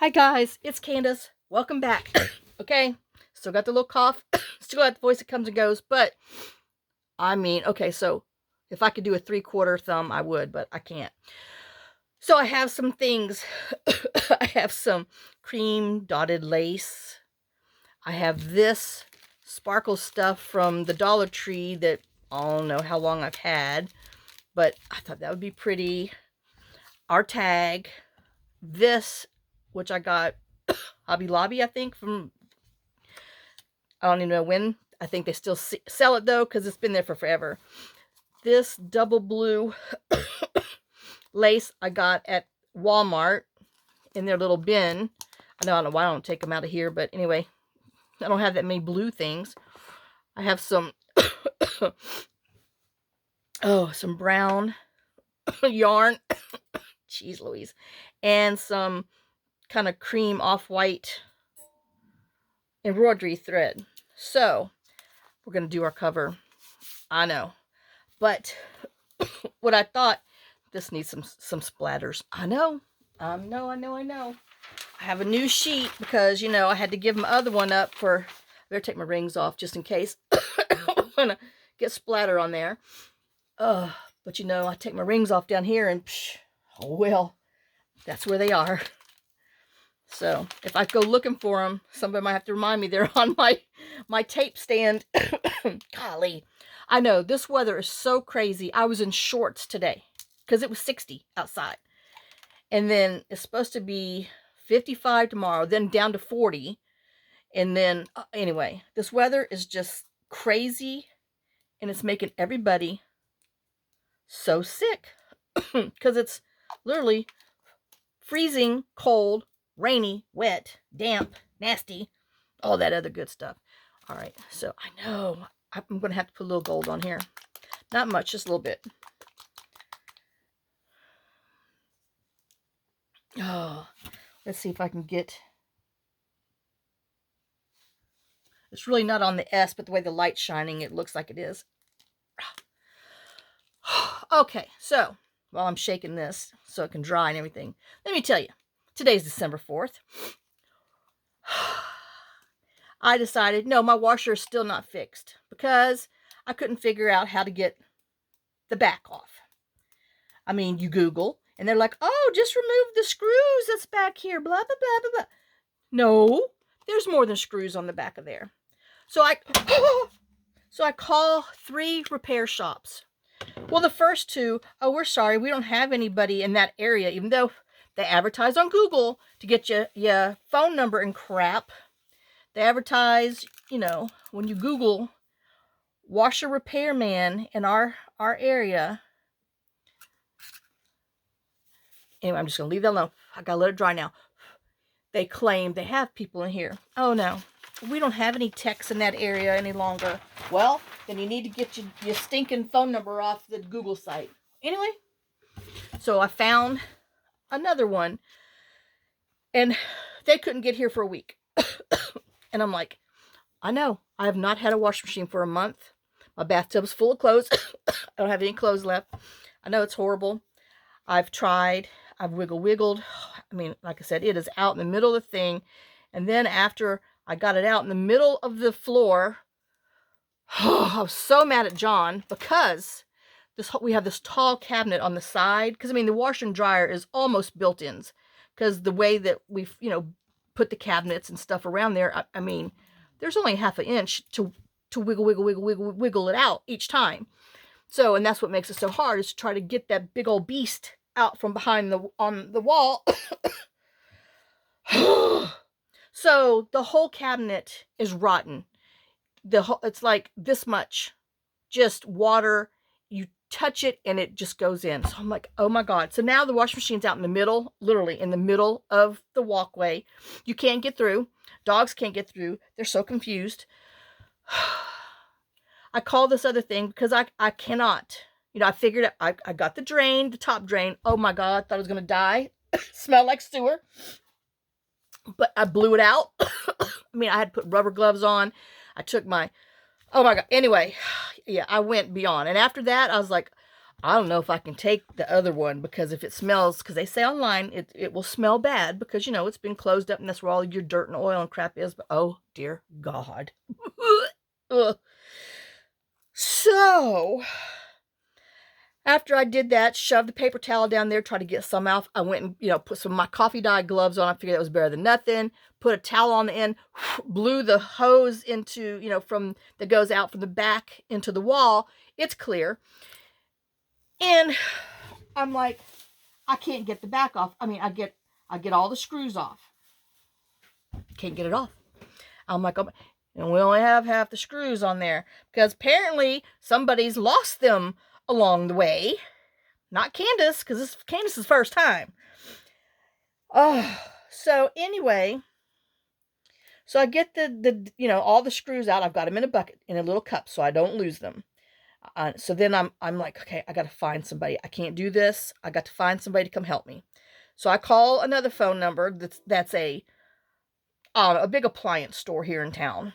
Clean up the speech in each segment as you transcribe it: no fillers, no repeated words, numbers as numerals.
Hi guys, it's Candace. Welcome back. Okay, still got the little cough, still got the voice that comes and goes, but okay, so if I could do a 3/4 thumb, I would, but I can't. So I have some things. I have some cream dotted lace. I have this sparkle stuff from the Dollar Tree that I don't know how long I've had, but I thought that would be pretty. Our tag. This, which I got Hobby Lobby, I think, from, I don't even know when. I think they still sell it though, because it's been there for forever. This double blue lace I got at Walmart in their little bin. I don't know why I don't take them out of here, but anyway, I don't have that many blue things. I have some, some brown yarn. Jeez Louise. And some kind of cream off-white embroidery thread. So we're going to do our cover. I know. But what I thought, this needs some splatters. I know. I have a new sheet because, I had to give my other one up for, I better take my rings off just in case. I'm going to get splatter on there. But I take my rings off down here and, well, that's where they are. So if I go looking for them, somebody might have to remind me they're on my tape stand. Golly. I know, this weather is so crazy. I was in shorts today because it was 60 outside. And then it's supposed to be 55 tomorrow, then down to 40. And then, anyway, this weather is just crazy. And it's making everybody so sick. Because it's literally freezing, cold, rainy, wet, damp, nasty, all that other good stuff. All right, so I know I'm going to have to put a little gold on here. Not much, just a little bit. Oh, let's see if I can get... It's really not on the S, but the way the light's shining, it looks like it is. Okay, so while I'm shaking this so it can dry and everything, let me tell you, today's December 4th. I decided, no, my washer is still not fixed because I couldn't figure out how to get the back off. I mean, you Google, and they're like, oh, just remove the screws that's back here, blah, blah, blah, blah, blah. No, there's more than screws on the back of there. So I call 3 repair shops. Well, the first 2, oh, we're sorry, we don't have anybody in that area, even though they advertise on Google to get your phone number and crap. They advertise, when you Google washer repairman in our area. Anyway, I'm just going to leave that alone. I got to let it dry now. They claim they have people in here. Oh, no. We don't have any techs in that area any longer. Well, then you need to get your stinking phone number off the Google site. Anyway, so I found another one, and they couldn't get here for a week. And I'm like, I know, I have not had a washing machine for a month. My bathtub's full of clothes. I don't have any clothes left. I know it's horrible. I've tried. I've wiggled. I mean, like I said, it is out in the middle of the thing. And then after I got it out in the middle of the floor, I was so mad at John because we have this tall cabinet on the side. Because, I mean, the washer and dryer is almost built-ins. Because the way that we've, put the cabinets and stuff around there, I mean, there's only half an inch to wiggle it out each time. So, and that's what makes it so hard, is to try to get that big old beast out from behind on the wall. So the whole cabinet is rotten. It's like this much, just water. You touch it and it just goes in. So I'm like, oh my God. So now the washing machine's out in the middle, literally in the middle of the walkway. You can't get through. Dogs can't get through. They're so confused. I call this other thing because I cannot. I figured I got the top drain. Oh my God, thought I was going to die. Smelled like sewer. But I blew it out. I mean, I had to put rubber gloves on. I took oh my God. Anyway, yeah, I went beyond. And after that, I was like, I don't know if I can take the other one, because if it smells, because they say online it will smell bad because, you know, it's been closed up and that's where all your dirt and oil and crap is. But oh dear God. So after I did that, shoved the paper towel down there, tried to get some off. I went and, you know, put some of my coffee dye gloves on. I figured that was better than nothing. Put a towel on the end, blew the hose into, you know, from that goes out from the back into the wall. It's clear. And I'm like, I can't get the back off. I mean, I get all the screws off. Can't get it off. I'm like, oh, and we only have half the screws on there because apparently somebody's lost them along the way. Not Candace, because this is Candace's first time. Oh, so anyway, so I get the you know, all the screws out. I've got them in a bucket, in a little cup, so I don't lose them. So then I'm like, okay, I got to find somebody. I can't do this. I got to find somebody to come help me. So I call another phone number that's a big appliance store here in town.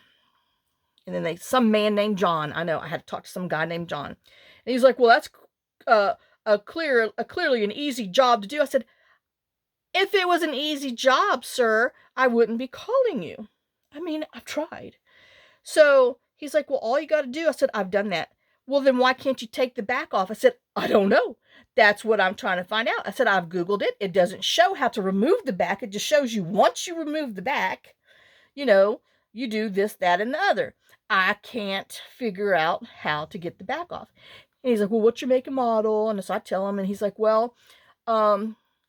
And then some man named John. I know I had to talk to some guy named John, and he's like, well, that's clearly an easy job to do. I said, if it was an easy job, sir, I wouldn't be calling you. I mean, I've tried. So he's like, well, all you got to do. I said, I've done that. Well, then why can't you take the back off? I said, I don't know. That's what I'm trying to find out. I said, I've Googled it. It doesn't show how to remove the back. It just shows you once you remove the back, you know, you do this, that, and the other. I can't figure out how to get the back off. And he's like, well, what's your make and model? And so I tell him, and he's like, well,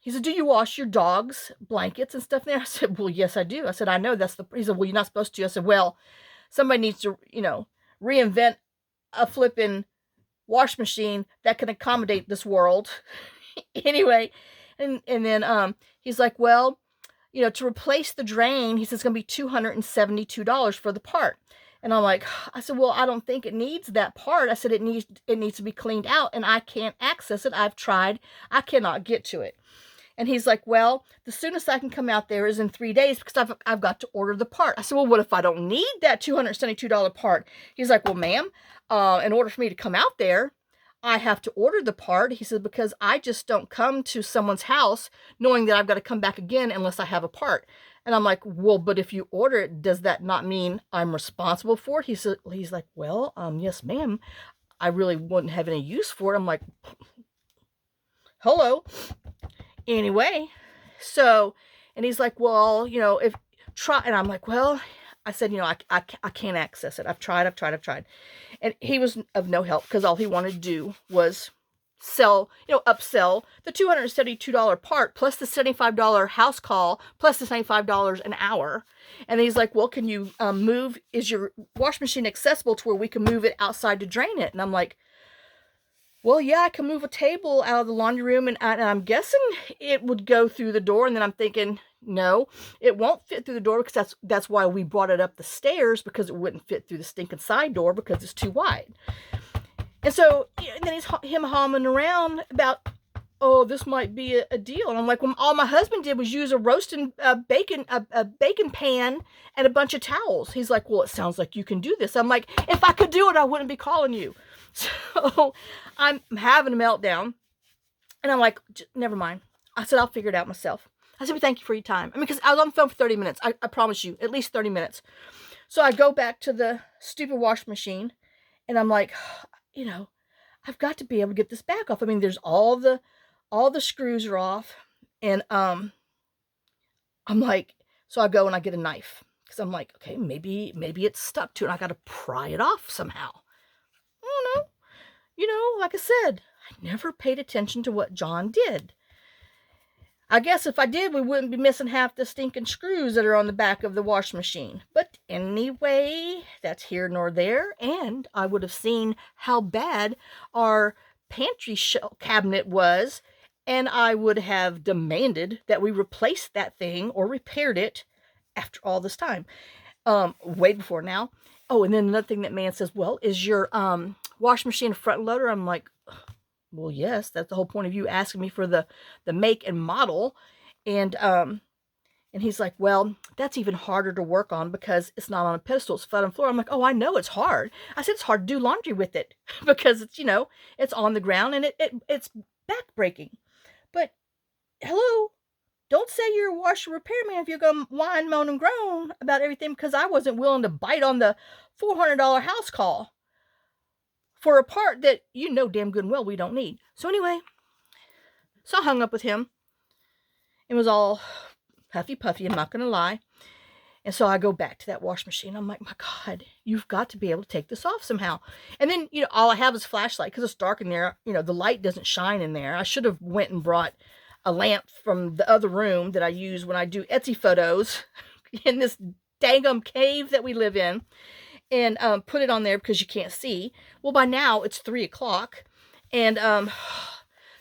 he said, do you wash your dog's blankets and stuff there? I said, well, yes, I do. I said, I know that's he said, well, you're not supposed to. I said, well, somebody needs to, you know, reinvent a flipping wash machine that can accommodate this world. Anyway, and then he's like, well, you know, to replace the drain, he says it's going to be $272 for the part. And I'm like, I said, well, I don't think it needs that part. I said, it needs to be cleaned out, and I can't access it. I've tried. I cannot get to it. And he's like, well, the soonest I can come out there is in 3 days because I've got to order the part. I said, well, what if I don't need that $272 part? He's like, well, ma'am, in order for me to come out there, I have to order the part. He said, because I just don't come to someone's house knowing that I've got to come back again unless I have a part. And I'm like, well, but if you order it, does that not mean I'm responsible for it? He's like, well, yes, ma'am. I really wouldn't have any use for it. I'm like, hello. Anyway, so, and he's like, well, you know, and I'm like, well, I said, you know, I can't access it. I've tried. And he was of no help because all he wanted to do was upsell the $272 part plus the $75 house call plus the $75 an hour. And he's like, well, can you is your wash machine accessible to where we can move it outside to drain it? And I'm like, well, yeah, I can move a table out of the laundry room, and I'm guessing it would go through the door. And then I'm thinking, no, it won't fit through the door because that's why we brought it up the stairs, because it wouldn't fit through the stinking side door because it's too wide. And so, and then he's humming around about, oh, this might be a deal. And I'm like, well, all my husband did was use a roasting bacon pan and a bunch of towels. He's like, well, it sounds like you can do this. I'm like, if I could do it, I wouldn't be calling you. So I'm having a meltdown, and I'm like, never mind. I said, I'll figure it out myself. I said, well, thank you for your time. I mean, because I was on the phone for 30 minutes. I promise you, at least 30 minutes. So I go back to the stupid wash machine, and I'm like, you know, I've got to be able to get this back off. I mean, there's all the screws are off, and I'm like, so I go and I get a knife because I'm like, okay, maybe it's stuck to it. I got to pry it off somehow. I don't know. You know, like I said, I never paid attention to what John did. I guess if I did, we wouldn't be missing half the stinking screws that are on the back of the wash machine. But anyway, that's here nor there. And I would have seen how bad our pantry cabinet was, and I would have demanded that we replace that thing or repaired it after all this time. Way before now. Oh, and then another thing that man says, well, is your wash machine a front loader? I'm like, well, yes, that's the whole point of you asking me for the make and model. And And he's like, well, that's even harder to work on because it's not on a pedestal, it's flat on the floor. I'm like, oh, I know it's hard. I said, it's hard to do laundry with it because it's, it's on the ground and it's back breaking. But hello, don't say you're a washer repairman if you're going to whine, moan, and groan about everything because I wasn't willing to bite on the $400 house call for a part that you know damn good and well we don't need. So anyway, so I hung up with him. It was all huffy puffy, I'm not going to lie. And so I go back to that wash machine. I'm like, my God, you've got to be able to take this off somehow. And then, all I have is flashlight because it's dark in there. The light doesn't shine in there. I should have went and brought a lamp from the other room that I use when I do Etsy photos in this dangum cave that we live in, and put it on there because you can't see. Well, by now it's 3 o'clock. And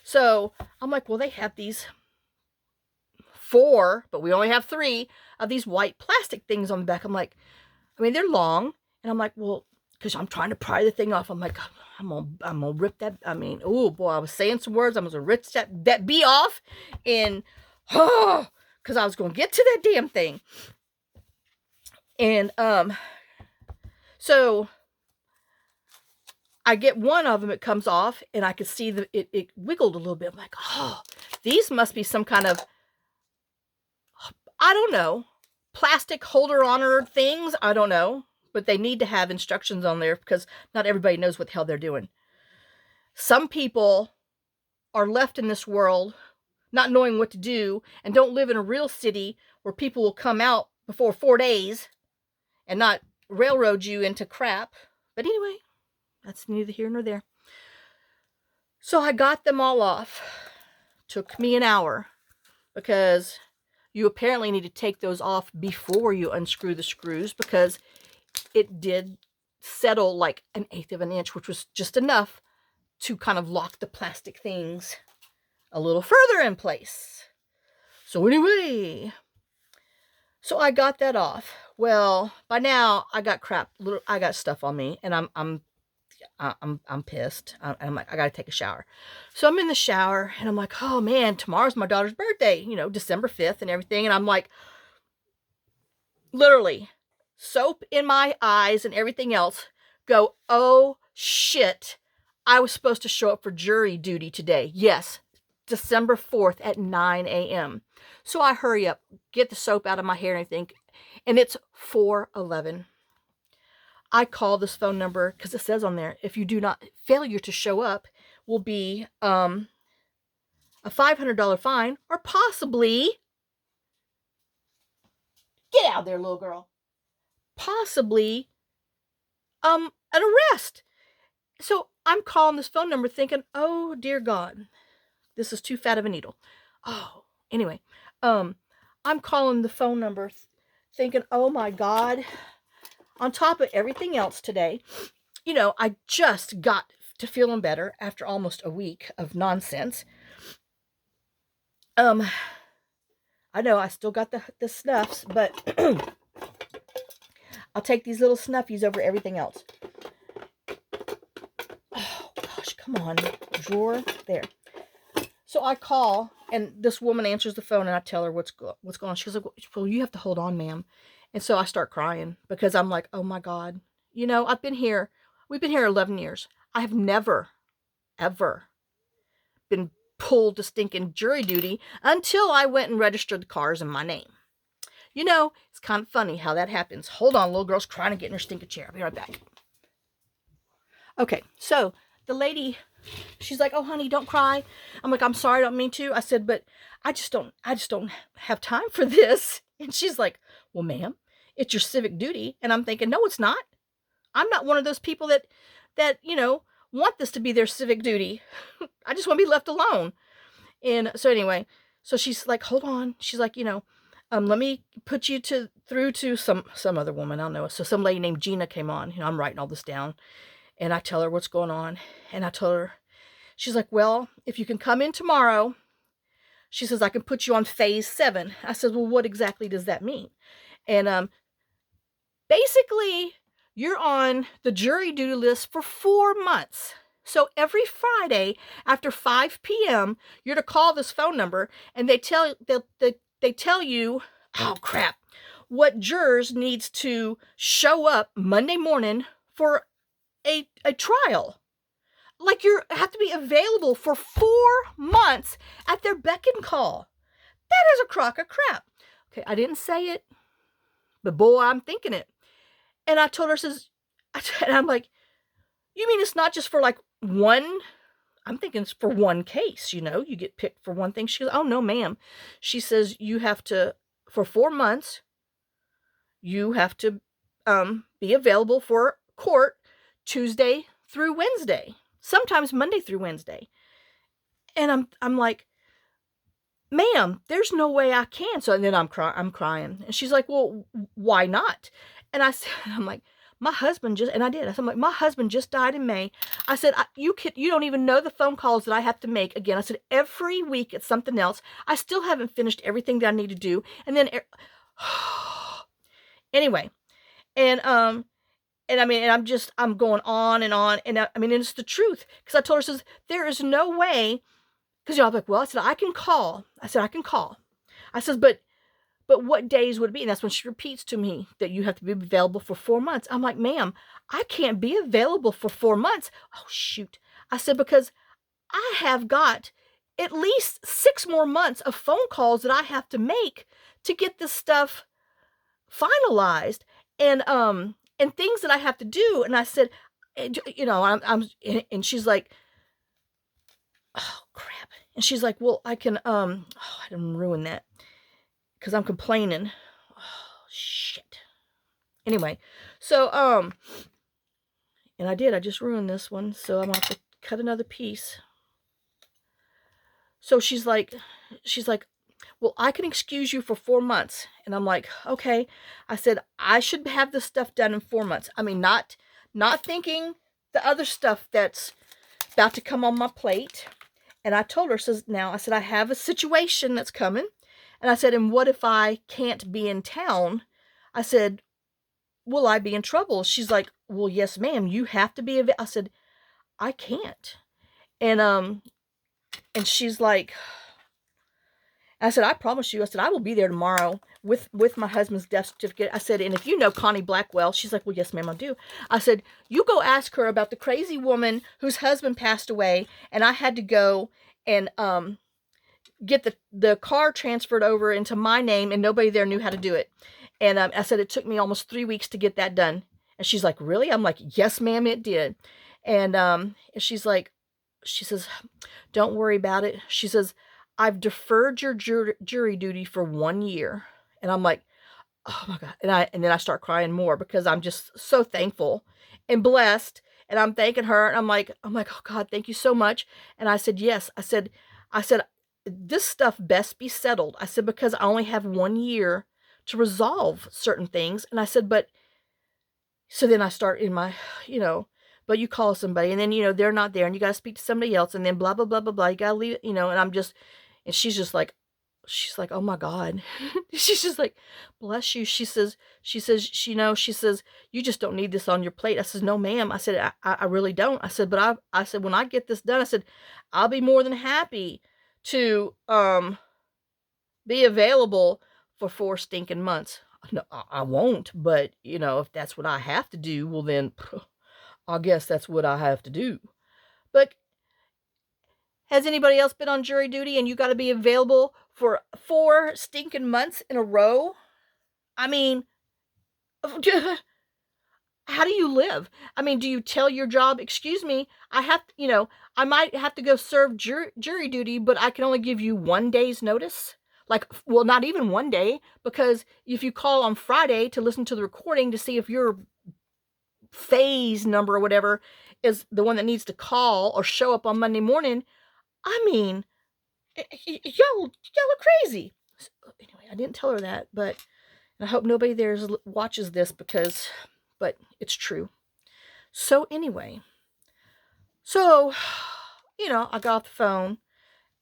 so I'm like, well, they have these 4, but we only have 3 of these white plastic things on the back. I'm like, they're long. And I'm like, well, because I'm trying to pry the thing off. I'm like, I'm gonna rip that. Oh boy, I was saying some words. I was gonna rip that bee off, and because I was gonna get to that damn thing. And so I get one of them. It comes off, and I could see it wiggled a little bit. I'm like, oh, these must be some kind of, I don't know, plastic holder honor things. I don't know. But they need to have instructions on there because not everybody knows what the hell they're doing. Some people are left in this world not knowing what to do and don't live in a real city where people will come out before 4 days and not railroad you into crap. But anyway, that's neither here nor there. So I got them all off. Took me an hour because you apparently need to take those off before you unscrew the screws because it did settle like 1/8 of an inch, which was just enough to kind of lock the plastic things a little further in place. So anyway, so I got that off. Well, by now I got I got stuff on me, and I'm pissed. I'm like, I gotta take a shower. So I'm in the shower, and I'm like, oh man, tomorrow's my daughter's birthday, December 5th and everything, and I'm like, literally, soap in my eyes and everything else, go, oh shit, I was supposed to show up for jury duty today. Yes, December 4th at 9 a.m. So I hurry up, get the soap out of my hair and everything, and it's 4:11. I call this phone number because it says on there, if you do not, failure to show up will be a $500 fine or possibly, get out there, little girl, possibly an arrest. So I'm calling this phone number thinking, oh dear God, this is too fat of a needle. Oh, anyway, I'm calling the phone number thinking, oh my God, on top of everything else today, I just got to feeling better after almost a week of nonsense. I know I still got the snuffs, but I'll take these little snuffies over everything else. Oh gosh, come on, drawer there. So I call, and this woman answers the phone, and I tell her what's going on. She's like, well, you have to hold on, ma'am. And so I start crying because I'm like, oh my God, we've been here 11 years. I have never, ever been pulled to stinking jury duty until I went and registered the cars in my name. It's kind of funny how that happens. Hold on, little girl's trying to get in her stinking chair. I'll be right back. Okay, so the lady, she's like, oh honey, don't cry. I'm like, I'm sorry, I don't mean to. I said, but I just don't have time for this. And she's like, well, ma'am, it's your civic duty. And I'm thinking, no, it's not. I'm not one of those people that want this to be their civic duty. I just want to be left alone. And so anyway, so she's like, hold on. She's like, let me put you through to some other woman. I don't know. So some lady named Gina came on. I'm writing all this down. And I tell her what's going on. And I told her, she's like, well, if you can come in tomorrow, she says, I can put you on phase 7. I said, well, what exactly does that mean? And basically, you're on the jury duty list for 4 months. So every Friday after 5 p.m., you're to call this phone number, and they tell you oh crap, what jurors needs to show up Monday morning for a trial. Like you have to be available for 4 months at their beck and call. That is a crock of crap. Okay, I didn't say it, but boy, I'm thinking it. And I told her, and I'm like, you mean it's not just for like one? I'm thinking it's for one case, you get picked for one thing. She goes, oh no, ma'am. She says you have to, for 4 months, you have to be available for court Tuesday through Wednesday, sometimes Monday through Wednesday. And I'm like, ma'am, there's no way I can. So and then I'm crying. And she's like, well, why not? And I'm like, my husband just, and I did. I'm like, my husband just died in May. I said, you don't even know the phone calls that I have to make. Again, I said, every week it's something else. I still haven't finished everything that I need to do. And then, anyway, and I mean, and I'm going on and on. And I mean, and it's the truth. Because I told her, there is no way. Because, I'm like, well, I said, I can call. I said, I can call. I said, but what days would it be? And that's when she repeats to me that you have to be available for 4 months. I'm like, ma'am, I can't be available for 4 months. Oh, shoot. I said, because I have got at least 6 more months of phone calls that I have to make to get this stuff finalized and things that I have to do. And I said, and she's like, oh, crap. And she's like, well, I can, I didn't ruin that because I'm complaining. Oh, shit. Anyway, so, and I just ruined this one. So I'm going to have to cut another piece. So she's like, well, I can excuse you for 4 months. And I'm like, okay. I said, I should have this stuff done in 4 months. I mean, not thinking the other stuff that's about to come on my plate. And I told her, I said, I have a situation that's coming. And I said, and what if I can't be in town? I said, will I be in trouble? She's like, well, yes, ma'am, you have to be. I said, I can't. And she's like, I said, I promise you. I said, I will be there tomorrow with my husband's death certificate. I said, and if you know Connie Blackwell, she's like, well, yes, ma'am, I do. I said, you go ask her about the crazy woman whose husband passed away, and I had to go and get the car transferred over into my name, and nobody there knew how to do it. And I said, it took me almost 3 weeks to get that done. And she's like, really? I'm like, yes, ma'am, it did. And she says, don't worry about it. She says, I've deferred your jury duty for 1 year. And I'm like, oh my God. And then I start crying more because I'm just so thankful and blessed. And I'm thanking her. And I'm like, oh God, thank you so much. And I said, yes. I said, this stuff best be settled. I said, because I only have 1 year to resolve certain things. And I said, so then I start in my, but you call somebody and then, they're not there and you got to speak to somebody else and then blah, blah, blah, blah, blah. You got to leave, and she's like, oh my God. She's just like, bless you. She says, you just don't need this on your plate. I said, no, ma'am. I said, I really don't. I said, but I said, when I get this done, I said, I'll be more than happy to, be available for 4 stinking months. No, I won't, but if that's what I have to do, well then, I guess that's what I have to do. But has anybody else been on jury duty and you got to be available for 4 stinking months in a row? I mean, how do you live? I mean, do you tell your job, excuse me, I have to, I might have to go serve jury duty, but I can only give you 1 day's notice? Like, well, not even 1 day, because if you call on Friday to listen to the recording to see if your phase number or whatever is the one that needs to call or show up on Monday morning, I mean, y'all are crazy. So, anyway, I didn't tell her that, but I hope nobody there watches this but it's true. So anyway, I got off the phone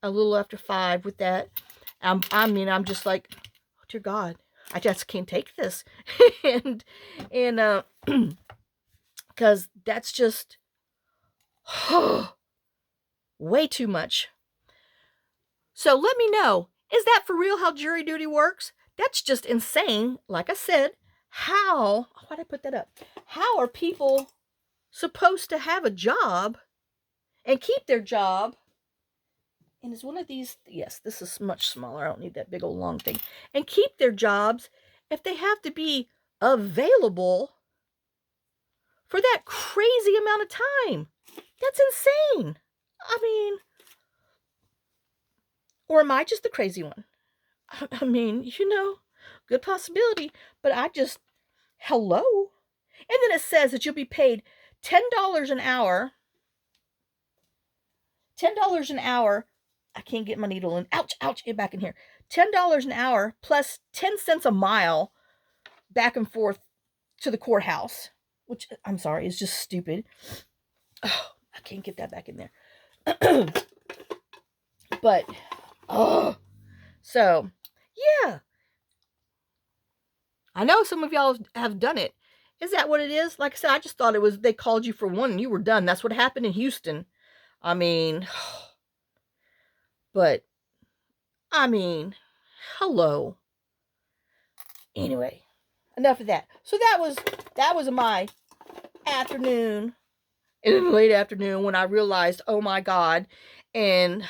a little after 5 with that. I'm just like, oh, dear God, I just can't take this. and because that's just way too much. So let me know, is that for real how jury duty works? That's just insane. Like I said, how, why'd I put that up? How are people supposed to have a job and keep their job? And is one of these, yes, this is much smaller. I don't need that big old long thing. And keep their jobs if they have to be available for that crazy amount of time. That's insane. I mean, or am I just the crazy one? I mean, good possibility. But I just, hello? And then it says that you'll be paid $10 an hour. $10 an hour. I can't get my needle in. Ouch, ouch, get back in here. $10 an hour plus 10 cents a mile back and forth to the courthouse, which, I'm sorry, is just stupid. Oh, I can't get that back in there. But, oh, so, yeah. I know some of y'all have done it. Is that what it is? Like I said, I just thought it was they called you for one and you were done. That's what happened in Houston. I mean, but, hello. Anyway, enough of that. So that was my afternoon, in the late afternoon, when I realized, oh my God, and,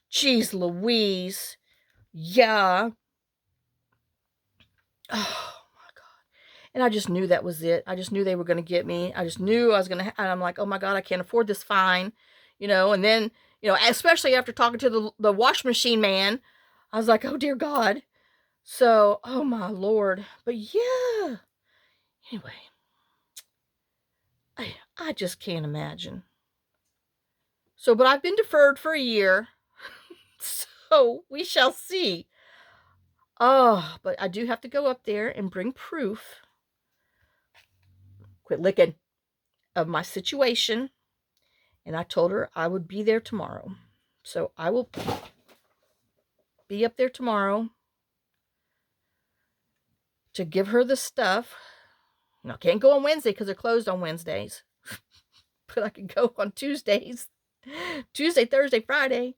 geez Louise, yeah. Oh my God. And I just knew that was it. I just knew they were going to get me. I just knew I was going to, and I'm like, oh my God, I can't afford this fine, and then, especially after talking to the wash machine man, I was like, oh dear God. So, oh my Lord. But yeah, anyway, I just can't imagine. So, but I've been deferred for a year, so we shall see. Oh, but I do have to go up there and bring proof, quit licking, of my situation. And I told her I would be there tomorrow. So I will be up there tomorrow to give her the stuff. I can't go on Wednesday because they're closed on Wednesdays. But I can go on Tuesdays. Tuesday, Thursday, Friday.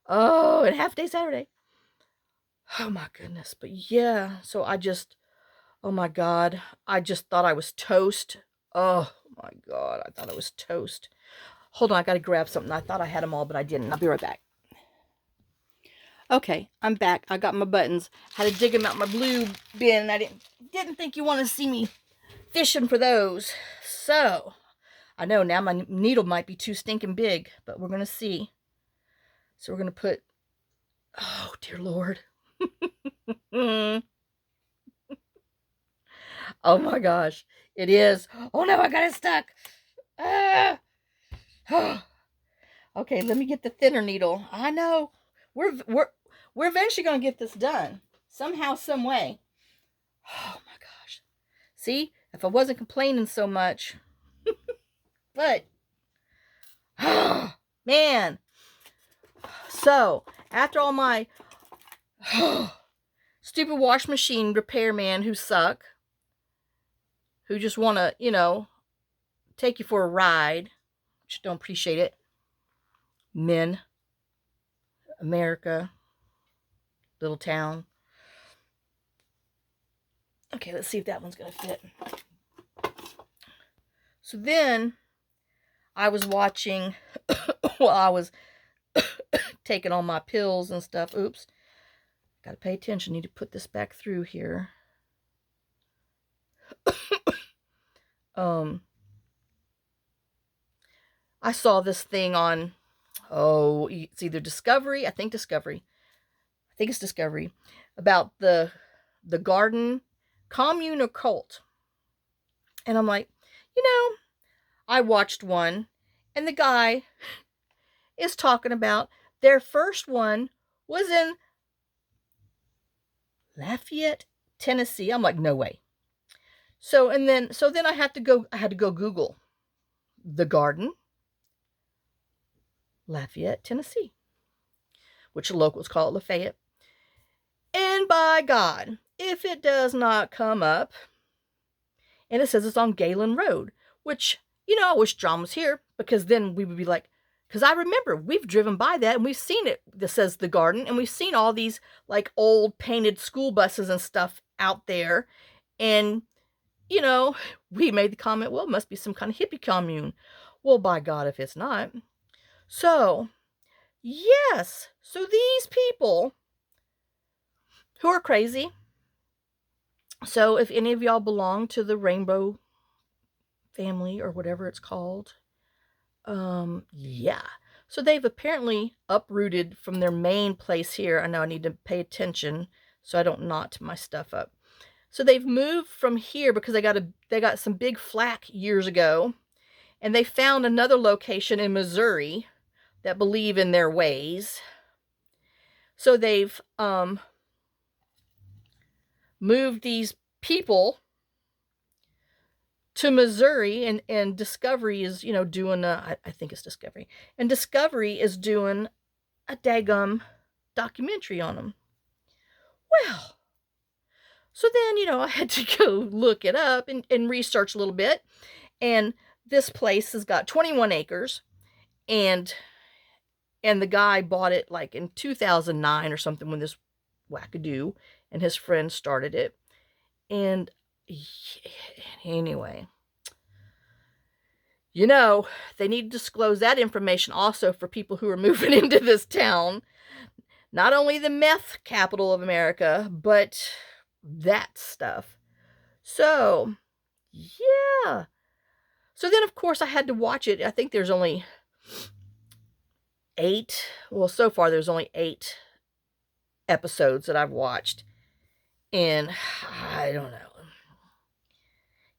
Oh, and half day Saturday. Oh my goodness. But yeah, so oh my God. I just thought I was toast. Oh my God. I thought I was toast. Hold on, I gotta grab something. I thought I had them all, but I didn't. I'll be right back. Okay, I'm back. I got my buttons. Had to dig them out my blue bin. I didn't think you want to see me fishing for those. So, I know now my needle might be too stinking big, but we're going to see. So we're going to put, oh dear Lord. Oh my gosh. It is. Oh no, I got it stuck. Ah. Okay, let me get the thinner needle. I know. We're eventually going to get this done. Somehow, some way. Oh my gosh. See? If I wasn't complaining so much. But, man. So, after all my stupid wash machine repairman who suck, who just want to, take you for a ride, which don't appreciate it. Men. America. Little town. Okay, let's see if that one's going to fit. So then, I was watching, while I was taking all my pills and stuff. Oops. Got to pay attention. Need to put this back through here. I saw this thing on, it's either Discovery. I think it's Discovery. About the garden commune or cult. And I'm like, I watched one, and the guy is talking about their first one was in Lafayette, Tennessee. I'm like, no way. So then I had to go Google the garden, Lafayette, Tennessee, which the locals call it Lafayette. And by God, if it does not come up, and it says it's on Galen Road, which, I wish John was here, because then we would be like, because I remember we've driven by that and we've seen it that says the garden, and we've seen all these like old painted school buses and stuff out there. And, you know, we made the comment, well, it must be some kind of hippie commune. Well, by God, if it's not. So, yes. So these people who are crazy. So if any of y'all belong to the rainbow family or whatever it's called, yeah. So they've apparently uprooted from their main place here. I know I need to pay attention so I don't knot my stuff up. So they've moved from here because they got some big flack years ago, and they found another location in Missouri that believe in their ways. So they've moved these people to Missouri, and Discovery is, doing I think it's Discovery. And Discovery is doing a daggum documentary on them. Well, so then, I had to go look it up and research a little bit. And this place has got 21 acres, and the guy bought it like in 2009 or something when this wackadoo and his friend started it. And anyway, they need to disclose that information also for people who are moving into this town. Not only the meth capital of America, but that stuff. So, yeah. So then, of course, I had to watch it. I think there's only 8. Well, so far there's only 8 episodes that I've watched. And I don't know.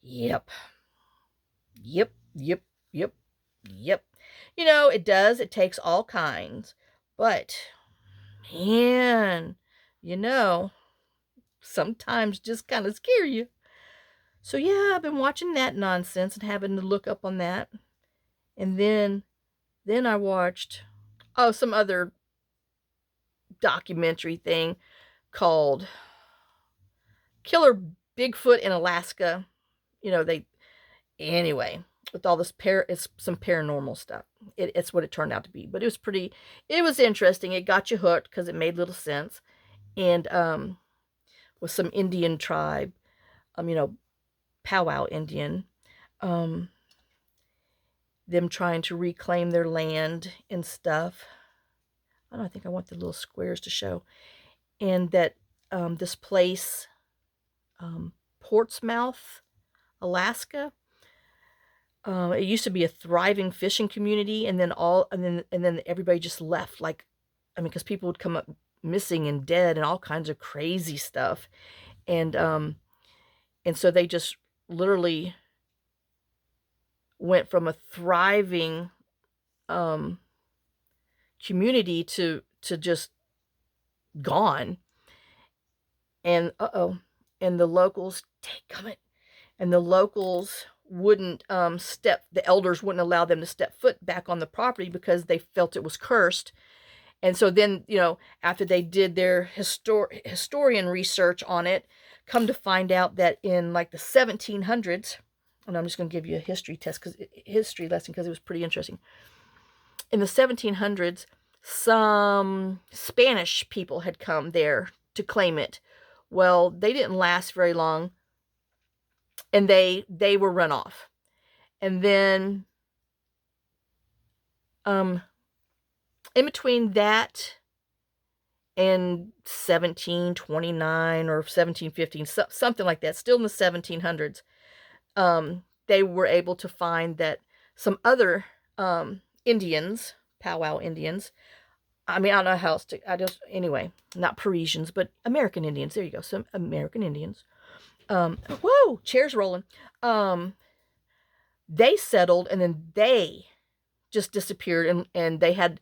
Yep. It takes all kinds. But, man, sometimes just kind of scare you. So, yeah, I've been watching that nonsense and having to look up on that. And then I watched, some other documentary thing called Killer Bigfoot in Alaska. Anyway, with all this it's some paranormal stuff. It's what it turned out to be. But it was interesting. It got you hooked because it made little sense. And with some Indian tribe, powwow Indian, them trying to reclaim their land and stuff. I think I want the little squares to show. And that this place, Portsmouth, Alaska, it used to be a thriving fishing community, and then everybody just left. Because people would come up missing and dead and all kinds of crazy stuff, and so they just literally went from a thriving community to just gone. And and the locals wouldn't the elders wouldn't allow them to step foot back on the property because they felt it was cursed. And so then, after they did their historian research on it, come to find out that in like the 1700s, and I'm just going to give you a history lesson because it was pretty interesting. In the 1700s, some Spanish people had come there to claim it. Well, they didn't last very long, and they were run off. And then in between that and 1729 or 1715, something like that, still in the 1700s, they were able to find that some other Indians, powwow Indians, I don't know how else anyway, not Parisians, but American Indians, there you go, some American Indians, whoa, chairs rolling, they settled, and then they just disappeared, and they had,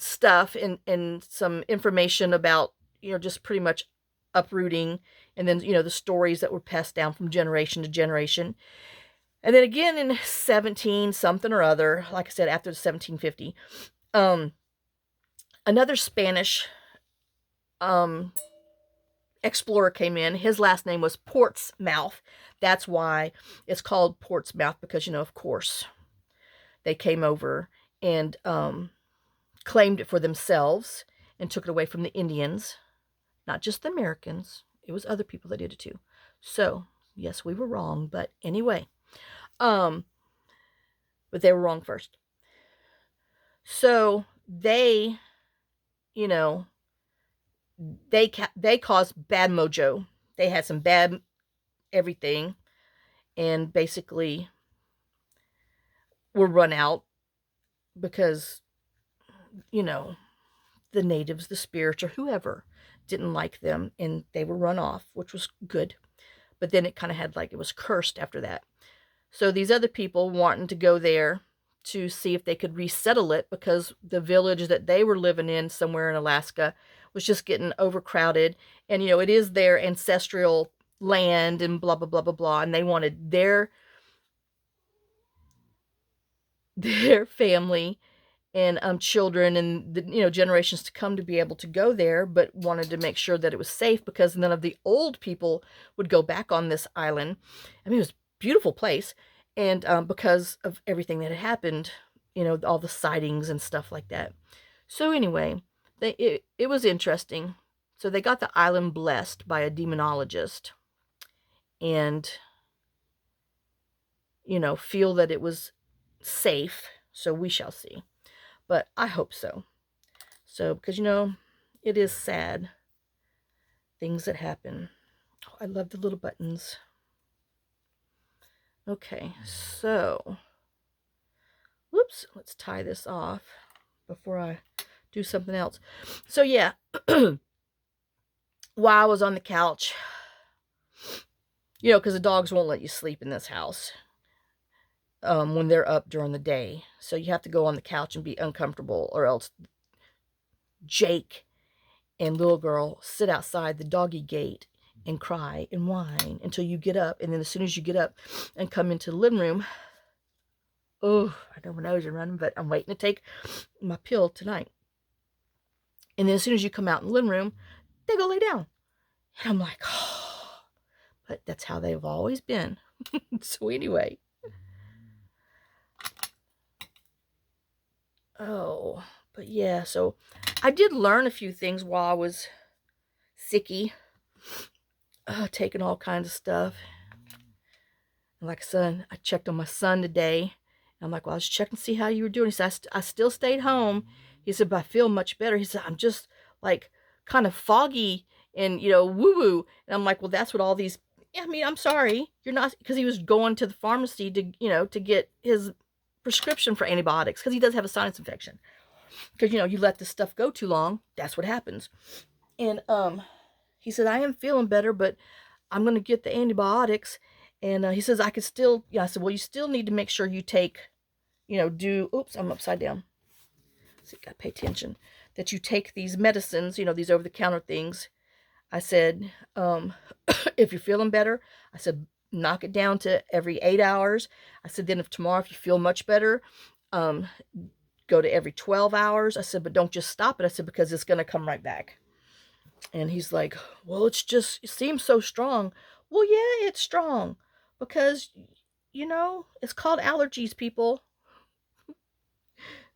stuff and some information about, just pretty much uprooting, and then, the stories that were passed down from generation to generation. And then again in 17 something or other, like I said, after the 1750, another Spanish explorer came in. His last name was Portsmouth. That's why it's called Portsmouth, because, of course, they came over and claimed it for themselves and took it away from the Indians, not just the Americans. It was other people that did it too. So, yes, we were wrong, but anyway, but they were wrong first. So they, you know, they caused bad mojo. They had some bad everything, and basically were run out because, the natives, the spirits, or whoever didn't like them, and they were run off, which was good. But then it kind of had like, it was cursed after that. So these other people wanting to go there to see if they could resettle it, because the village that they were living in somewhere in Alaska was just getting overcrowded. And, it is their ancestral land and blah, blah, blah, blah, blah. And they wanted their family and children and the generations to come to be able to go there, but wanted to make sure that it was safe, because none of the old people would go back on this island. I mean, it was a beautiful place, and because of everything that had happened, all the sightings and stuff like that. So anyway, it was interesting. So they got the island blessed by a demonologist, and feel that it was safe. So we shall see. But I hope so. So, because, it is sad. Things that happen. Oh, I love the little buttons. Okay, so. Whoops, let's tie this off before I do something else. So, yeah. While I was on the couch, because the dogs won't let you sleep in this house. When they're up during the day. So you have to go on the couch and be uncomfortable, or else Jake and little girl sit outside the doggy gate and cry and whine until you get up. And then as soon as you get up and come into the living room, oh, I know my nose is running, but I'm waiting to take my pill tonight. And then as soon as you come out in the living room, they go lay down. And I'm like, oh, but that's how they've always been. So anyway. Oh, but yeah, so I did learn a few things while I was sicky, taking all kinds of stuff. And like I said, I checked on my son today. I'm like, well, I was checking to see how you were doing. He said, I still stayed home. He said, but I feel much better. He said, I'm just like kind of foggy and, woo-woo. And I'm like, well, that's what all these, I'm sorry. You're not, because he was going to the pharmacy to, to get his prescription for antibiotics, because he does have a sinus infection. Because, you let this stuff go too long, that's what happens. And he said, I am feeling better, but I'm going to get the antibiotics. And he says, I could still, I said, well, you still need to make sure you take, oops, I'm upside down. So you got to pay attention. That you take these medicines, these over-the-counter things. I said, if you're feeling better, I said, knock it down to every 8 hours. I said, then if tomorrow, if you feel much better, go to every 12 hours. I said, but don't just stop it. I said, because it's going to come right back. And he's like, well, it seems so strong. Well, yeah, it's strong because, it's called allergies, people.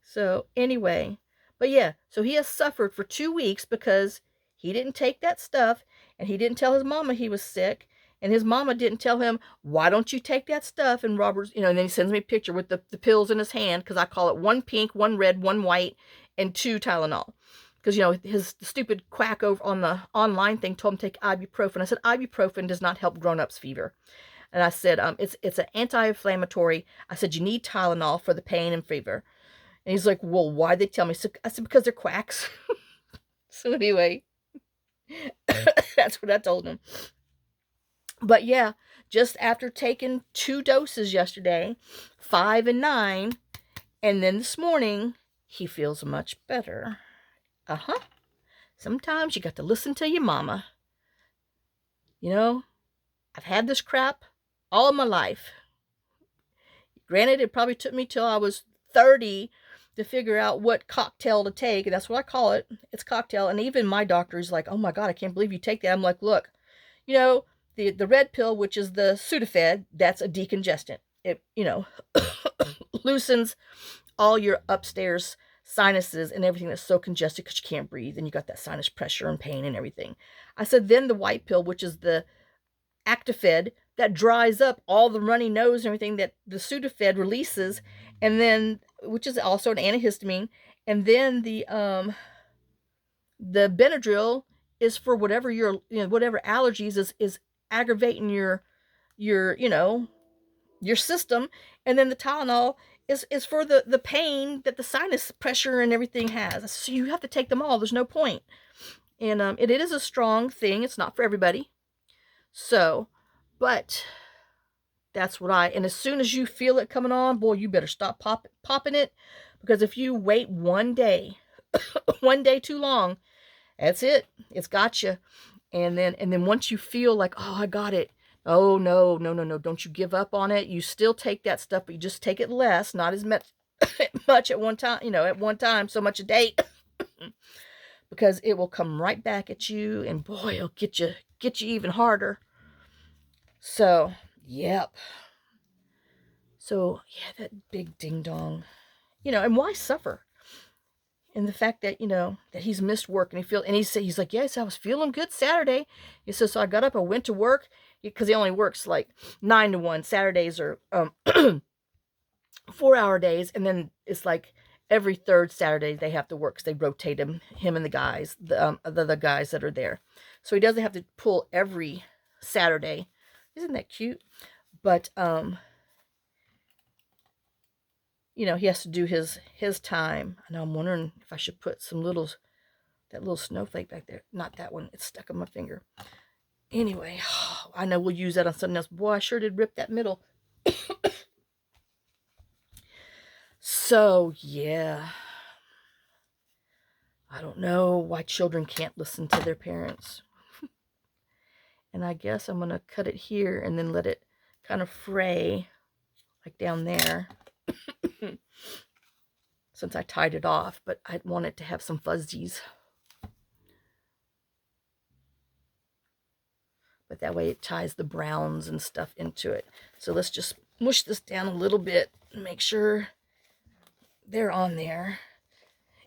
So anyway, but yeah, so he has suffered for 2 weeks because he didn't take that stuff, and he didn't tell his mama he was sick. And his mama didn't tell him, why don't you take that stuff? And Robert's, and then he sends me a picture with the pills in his hand, because I call it 1 pink, 1 red, 1 white, and 2 Tylenol. Because, his stupid quack over on the online thing told him to take ibuprofen. I said, ibuprofen does not help grown-ups fever. And I said, it's an anti-inflammatory. I said, you need Tylenol for the pain and fever. And he's like, well, why'd they tell me? So I said, because they're quacks. So anyway, that's what I told him. But yeah, just after taking 2 doses yesterday, 5 and 9, and then this morning, he feels much better. Sometimes you got to listen to your mama. I've had this crap all my life. Granted, it probably took me till I was 30 to figure out what cocktail to take, and that's what I call it. It's cocktail. And even my doctor is like, oh my God, I can't believe you take that. I'm like, look, the red pill, which is the Sudafed, that's a decongestant. It, loosens all your upstairs sinuses and everything that's so congested because you can't breathe and you got that sinus pressure and pain and everything. I said, then the white pill, which is the Actifed, that dries up all the runny nose and everything that the Sudafed releases, and then, which is also an antihistamine, and then the Benadryl is for whatever your, whatever allergies is aggravating your your system, and then the Tylenol is for the pain that the sinus pressure and everything has. So you have to take them all. There's no point. And it is a strong thing. It's not for everybody. So, but that's what and as soon as you feel it coming on, boy, you better stop popping it, because if you wait one day, one day too long, that's it. It's got you. And then once you feel like, oh, I got it. Oh, no, no, no, no. Don't you give up on it. You still take that stuff, but you just take it less, not as much, much at one time, at one time, so much a day, because it will come right back at you, and boy, it'll get you even harder. So, yep. So, yeah, that big ding dong, and why suffer? And the fact that, that he's missed work, and he's like, yes, I was feeling good Saturday. He says, so I got up, I went to work, because he only works like 9 to 1. Saturdays are 4-hour days. And then it's like every third Saturday they have to work, because they rotate him and the guys, the guys that are there. So he doesn't have to pull every Saturday. Isn't that cute? But, he has to do his time. I know, I'm wondering if I should put that little snowflake back there. Not that one. It's stuck on my finger. Anyway, I know we'll use that on something else. Boy, I sure did rip that middle. So, yeah. I don't know why children can't listen to their parents. And I guess I'm going to cut it here and then let it kind of fray, like down there. Since I tied it off, but I want it to have some fuzzies. But that way it ties the browns and stuff into it. So let's just mush this down a little bit and make sure they're on there.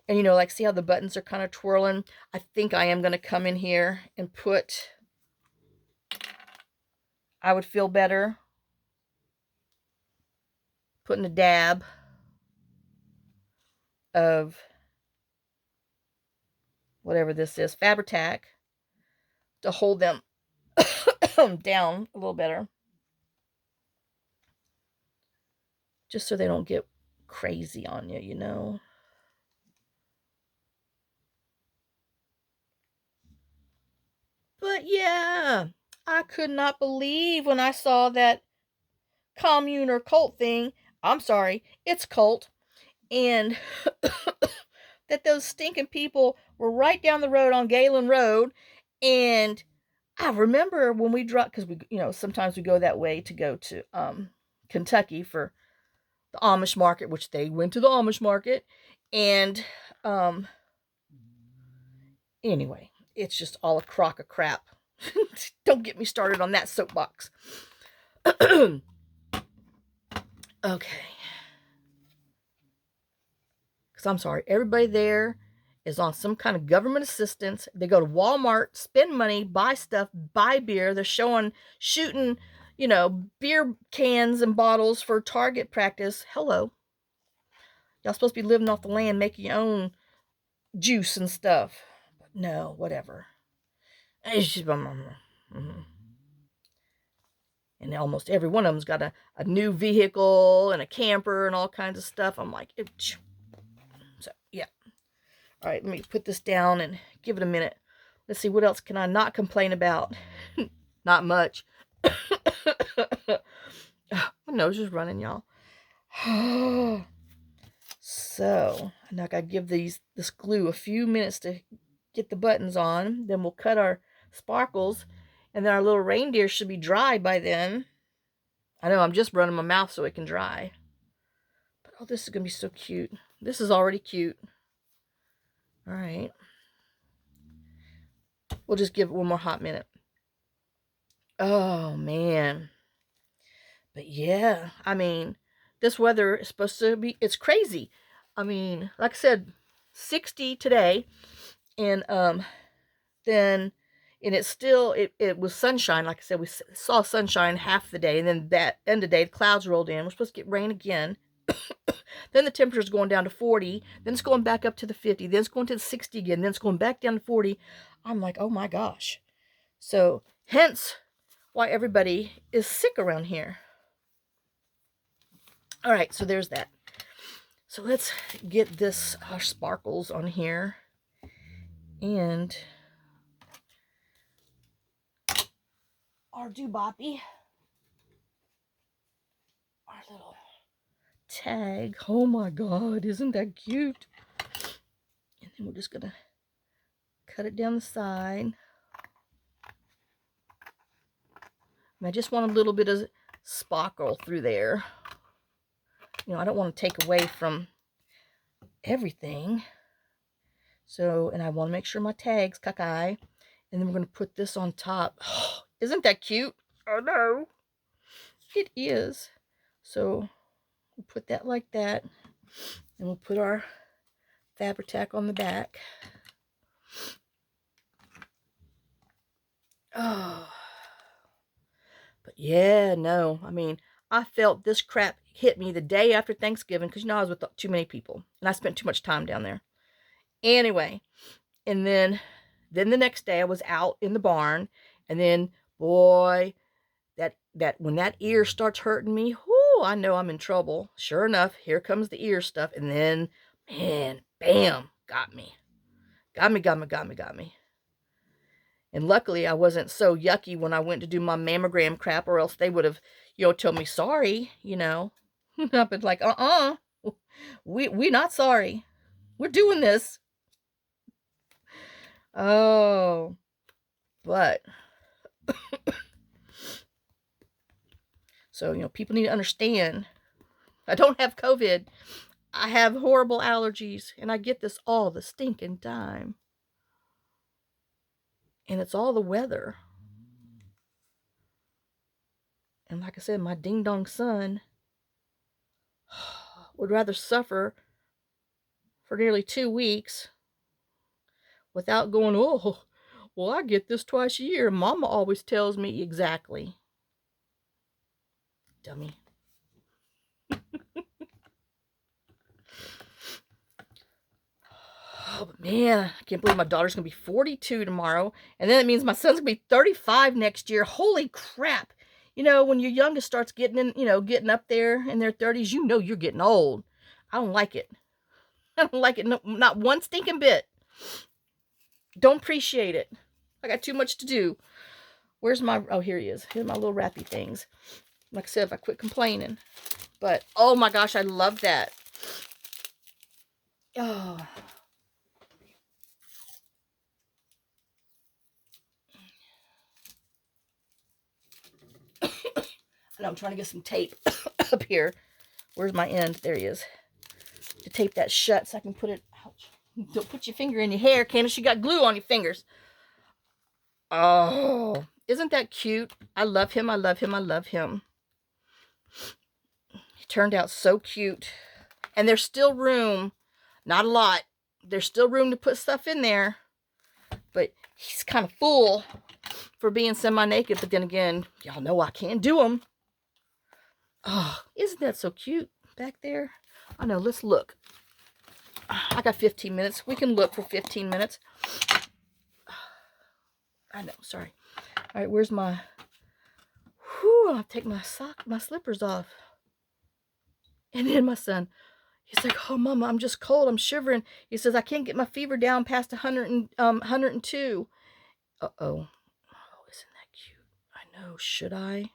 And like, see how the buttons are kind of twirling? I think I am going to come in here and I would feel better putting a dab of whatever this is, Fabri-Tac, to hold them down a little better. Just so they don't get crazy on you, But yeah, I could not believe when I saw that commune or cult thing. I'm sorry, it's cult. And that those stinking people were right down the road on Galen Road. And I remember when we dropped, because we, sometimes we go that way to go to Kentucky for the Amish market, which they went to the Amish market. And anyway, it's just all a crock of crap. Don't get me started on that soapbox. Okay. Because I'm sorry, everybody there is on some kind of government assistance. They go to Walmart, spend money, buy stuff, buy beer. They're shooting, beer cans and bottles for target practice. Hello. Y'all supposed to be living off the land, making your own juice and stuff. But no, whatever. It's just, and almost every one of them's got a new vehicle and a camper and all kinds of stuff. I'm like, so, yeah. All right, let me put this down and give it a minute. Let's see, what else can I not complain about? Not much. My nose is running, y'all. So, now I gotta give this glue a few minutes to get the buttons on. Then we'll cut our sparkles, and then our little reindeer should be dry by then. I know, I'm just running my mouth so it can dry. But oh, this is gonna be so cute. This is already cute. All right. We'll just give it one more hot minute. Oh, man. But yeah, I mean, this weather is supposed to be, it's crazy. I mean, like I said, 60 today, and then, and it's still, it was sunshine. Like I said, we saw sunshine half the day, and then that end of the day, the clouds rolled in. We're supposed to get rain again. Then the temperature's going down to 40, then it's going back up to the 50, then it's going to the 60 again, then it's going back down to 40. I'm like, oh my gosh. So hence why everybody is sick around here. All right, so there's that. So let's get this sparkles on here, and our dooboppy, our little tag. Oh my god, isn't that cute? And then we're just gonna cut it down the side. And I just want a little bit of sparkle through there. You know, I don't want to take away from everything. So, and I want to make sure my tag's cockeye. And then we're going to put this on top. Oh, isn't that cute? Oh no. It is. So, we'll put that like that. And we'll put our Fabri-Tac on the back. Oh. But yeah, no. I mean, I felt this crap hit me the day after Thanksgiving, because, you know, I was with too many people. And I spent too much time down there. Anyway, and then the next day I was out in the barn, and then, boy, that when that ear starts hurting me, whoo, I know I'm in trouble. Sure enough, here comes the ear stuff, and then, man, bam, got me. Got me. And luckily, I wasn't so yucky when I went to do my mammogram crap, or else they would have, you know, told me sorry, you know. I've been like, we not sorry. We're doing this. Oh, but so, you know, people need to understand, I don't have COVID. I have horrible allergies, and I get this all the stinking time. And it's all the weather. And like I said, my ding-dong son would rather suffer for nearly 2 weeks without going, oh, well, I get this twice a year. Mama always tells me. Exactly. Dummy. Oh, but man, I can't believe my daughter's going to be 42 tomorrow. And then it means my son's going to be 35 next year. Holy crap. You know, when your youngest starts getting in, you know, getting up there in their 30s, you know you're getting old. I don't like it. I don't like it. No, not one stinking bit. Don't appreciate it. I got too much to do. Where's my, oh, here he is. Here's my little wrappy things. Like I said, if I quit complaining. But, oh my gosh, I love that. Oh. I know I'm trying to get some tape up here. Where's my end? There he is. To tape that shut so I can put it, ouch. Don't put your finger in your hair, Candace. You got glue on your fingers. Oh, isn't that cute? I love him. I love him. I love him. He turned out so cute. And there's still room. Not a lot. There's still room to put stuff in there. But he's kind of full for being semi-naked. But then again, y'all know I can't do him. Oh, isn't that so cute back there? I know. Let's look. I got 15 minutes. We can look for 15 minutes. I know. Sorry. All right. Where's my... Whew, I'll take my slippers off. And then my son, he's like, oh, Mama, I'm just cold. I'm shivering. He says, I can't get my fever down past 102. Uh-oh. Oh, isn't that cute? I know. Should I?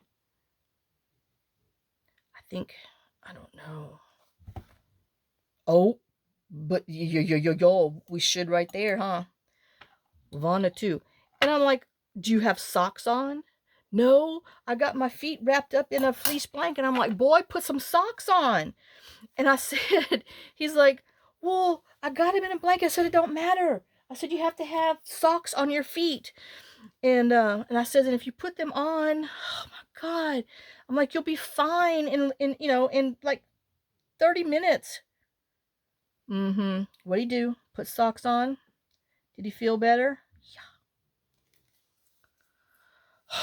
I think, I don't know. Oh, but yo, we should right there, huh? Lavana too. And I'm like, do you have socks on? No, I got my feet wrapped up in a fleece blanket. I'm like, boy, put some socks on. And I said, he's like, well, I got him in a blanket. I said, it don't matter. I said, you have to have socks on your feet. And I said, and if you put them on, oh my God, I'm like, you'll be fine in you know, in like 30 minutes. What'd he do? Put socks on? Did he feel better? Yeah.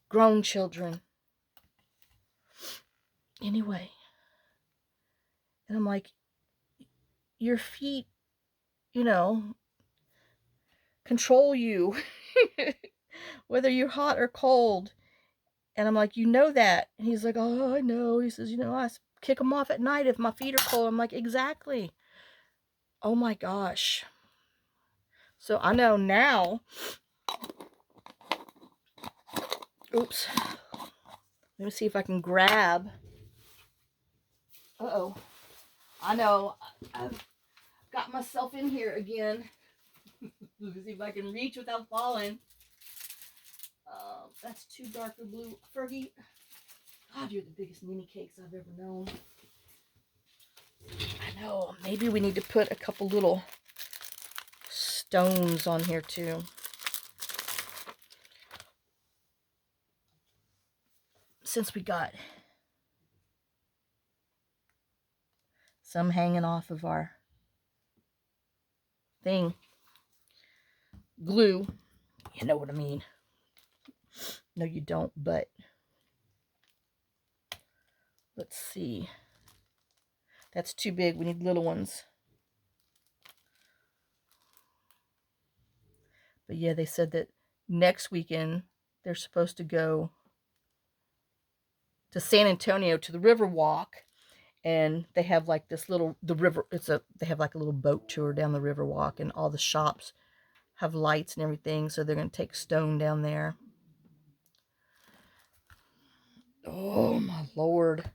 Grown children. Anyway. And I'm like, your feet, you know, control you. Whether you're hot or cold. And I'm like, you know that. And he's like, oh, I know. He says, you know, I kick them off at night if my feet are cold. I'm like, exactly. Oh my gosh. So I know now. Oops. Let me see if I can grab. Uh-oh. I know. I've got myself in here again. Let me see if I can reach without falling. That's too darker blue. Fergie. God, you're the biggest mini cakes I've ever known. I know. Maybe we need to put a couple little stones on here too. Since we got some hanging off of our thing. Glue. You know what I mean. No, you don't, but let's see. That's too big. We need little ones. But yeah, they said that next weekend they're supposed to go to San Antonio to the river walk, and they have like this little they have like a little boat tour down the river walk, and all the shops have lights and everything, so they're going to take stone down there. Oh my Lord.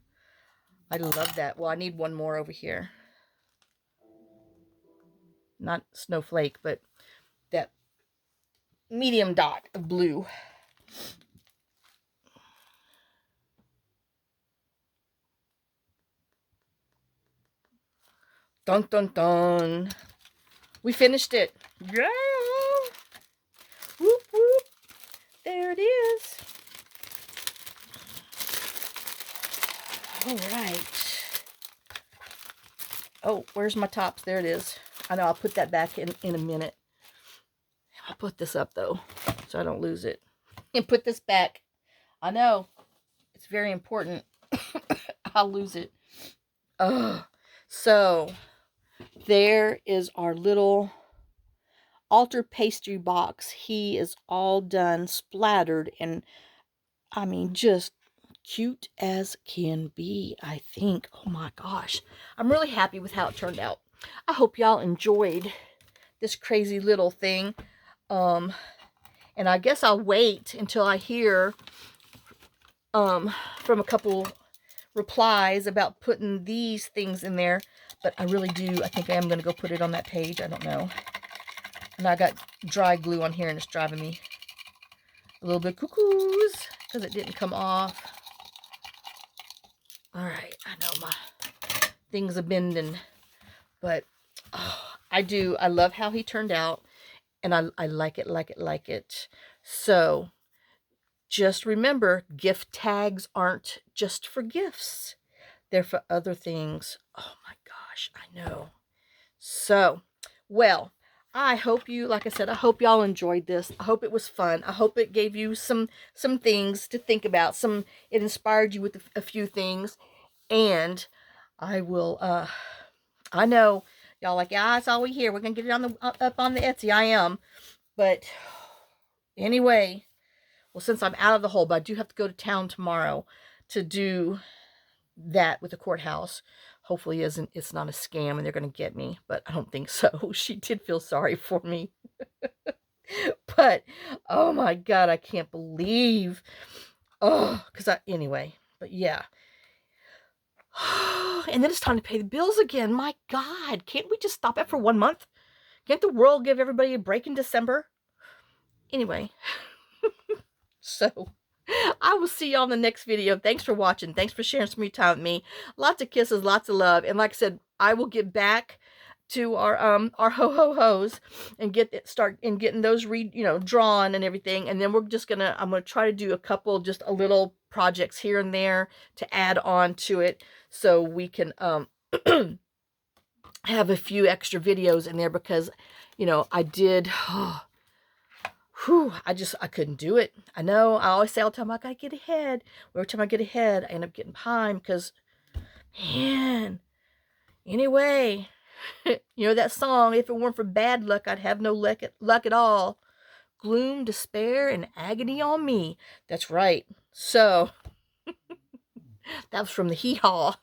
I love that. Well, I need one more over here. Not snowflake, but that medium dot of blue. Dun dun dun. We finished it. Yeah. Whoop whoop. There it is. All right. Oh, where's my tops? There it is. I know, I'll put that back in a minute. I'll put this up though, so I don't lose it. And put this back. I know. It's very important. I'll lose it. So there is our little altar pastry box. He is all done, splattered, and I mean, just cute as can be, I think. Oh my gosh. I'm really happy with how it turned out. I hope y'all enjoyed this crazy little thing. And I guess I'll wait until I hear from a couple replies about putting these things in there. But I really do. I think I am going to go put it on that page. I don't know. And I got dry glue on here, and it's driving me a little bit cuckoos because it didn't come off. All right. I know my things are bending. But I do. I love how he turned out. And I like it. So just remember, gift tags aren't just for gifts. They're for other things. Oh my gosh, I know. So, well, I hope you, like I said, I hope y'all enjoyed this. I hope it was fun. I hope it gave you some things to think about. It inspired you with a few things. And I will, I know y'all like, yeah, that's all we hear. We're going to get it up on the Etsy. I am. But anyway, well, since I'm out of the hole, but I do have to go to town tomorrow to do that with the courthouse. Hopefully it's not a scam and they're going to get me, but I don't think so. She did feel sorry for me. But, oh my God, I can't believe. Anyway, but yeah. And then it's time to pay the bills again. My God, can't we just stop it for 1 month? Can't the world give everybody a break in December? Anyway, so I will see y'all in the next video. Thanks for watching. Thanks for sharing some of your time with me. Lots of kisses, lots of love. And like I said, I will get back to our ho-ho-hos and start getting those drawn and everything. And then I'm gonna try to do a little projects here and there to add on to it. so we can have a few extra videos in there, because, you know, I did, I couldn't do it. I know, I always say all the time, I gotta get ahead. Every time I get ahead, I end up getting behind, because, man, anyway, you know that song, if it weren't for bad luck, I'd have no luck at all. Gloom, despair, and agony on me. That's right. So, that was from the hee-haw.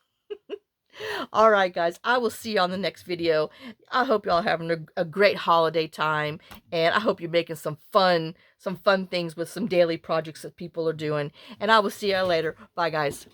All right, guys, I will see you on the next video. I hope y'all having a great holiday time, and I hope you're making some fun things with some daily projects that people are doing. And I will see you later. Bye, guys.